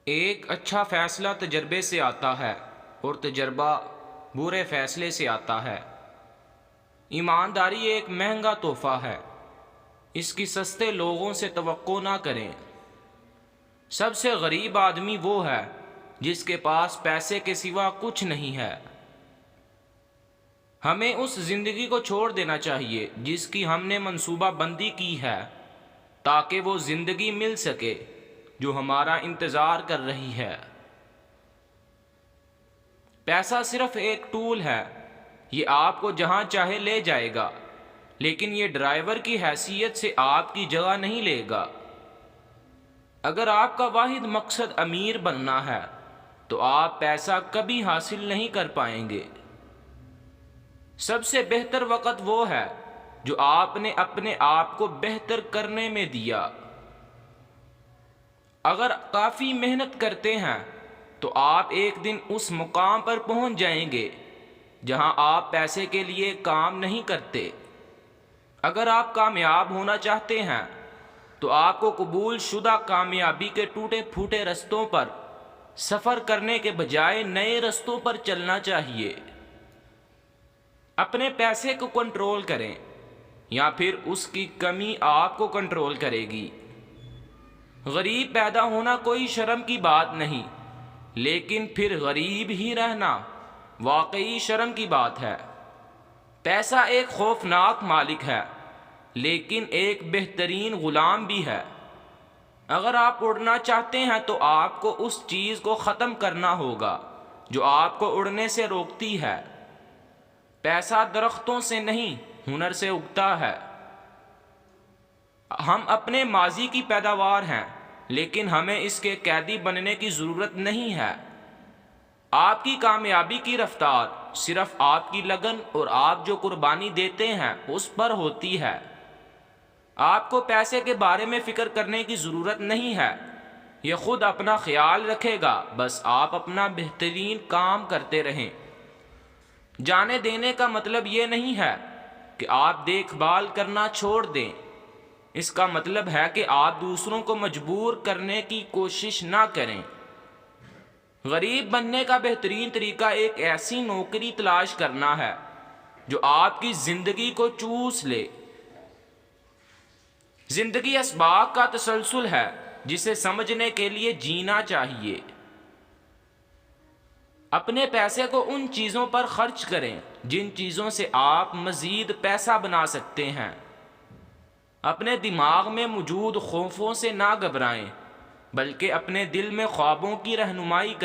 ایک اچھا فیصلہ تجربے سے آتا ہے اور تجربہ برے فیصلے سے آتا ہے۔ ایمانداری ایک مہنگا تحفہ ہے، اس کی سستے لوگوں سے توقع نہ کریں۔ سب سے غریب آدمی وہ ہے جس کے پاس پیسے کے سوا کچھ نہیں ہے۔ ہمیں اس زندگی کو چھوڑ دینا چاہیے جس کی ہم نے منصوبہ بندی کی ہے، تاکہ وہ زندگی مل سکے جو ہمارا انتظار کر رہی ہے۔ پیسہ صرف ایک ٹول ہے، یہ آپ کو جہاں چاہے لے جائے گا، لیکن یہ ڈرائیور کی حیثیت سے آپ کی جگہ نہیں لے گا۔ اگر آپ کا واحد مقصد امیر بننا ہے تو آپ پیسہ کبھی حاصل نہیں کر پائیں گے۔ سب سے بہتر وقت وہ ہے جو آپ نے اپنے آپ کو بہتر کرنے میں دیا۔ اگر کافی محنت کرتے ہیں تو آپ ایک دن اس مقام پر پہنچ جائیں گے جہاں آپ پیسے کے لیے کام نہیں کرتے۔ اگر آپ کامیاب ہونا چاہتے ہیں تو آپ کو قبول شدہ کامیابی کے ٹوٹے پھوٹے رستوں پر سفر کرنے کے بجائے نئے رستوں پر چلنا چاہیے۔ اپنے پیسے کو کنٹرول کریں یا پھر اس کی کمی آپ کو کنٹرول کرے گی۔ غریب پیدا ہونا کوئی شرم کی بات نہیں، لیکن پھر غریب ہی رہنا واقعی شرم کی بات ہے۔ پیسہ ایک خوفناک مالک ہے، لیکن ایک بہترین غلام بھی ہے۔ اگر آپ اڑنا چاہتے ہیں تو آپ کو اس چیز کو ختم کرنا ہوگا جو آپ کو اڑنے سے روکتی ہے۔ پیسہ درختوں سے نہیں، ہنر سے اگتا ہے۔ ہم اپنے ماضی کی پیداوار ہیں، لیکن ہمیں اس کے قیدی بننے کی ضرورت نہیں ہے۔ آپ کی کامیابی کی رفتار صرف آپ کی لگن اور آپ جو قربانی دیتے ہیں اس پر ہوتی ہے۔ آپ کو پیسے کے بارے میں فکر کرنے کی ضرورت نہیں ہے، یہ خود اپنا خیال رکھے گا، بس آپ اپنا بہترین کام کرتے رہیں۔ جانے دینے کا مطلب یہ نہیں ہے کہ آپ دیکھ بھال کرنا چھوڑ دیں، اس کا مطلب ہے کہ آپ دوسروں کو مجبور کرنے کی کوشش نہ کریں۔ غریب بننے کا بہترین طریقہ ایک ایسی نوکری تلاش کرنا ہے جو آپ کی زندگی کو چوس لے۔ زندگی اسباق کا تسلسل ہے جسے سمجھنے کے لیے جینا چاہیے۔ اپنے پیسے کو ان چیزوں پر خرچ کریں جن چیزوں سے آپ مزید پیسہ بنا سکتے ہیں۔ اپنے دماغ میں موجود خوفوں سے نہ گھبرائیں، بلکہ اپنے دل میں خوابوں کی رہنمائی کریں۔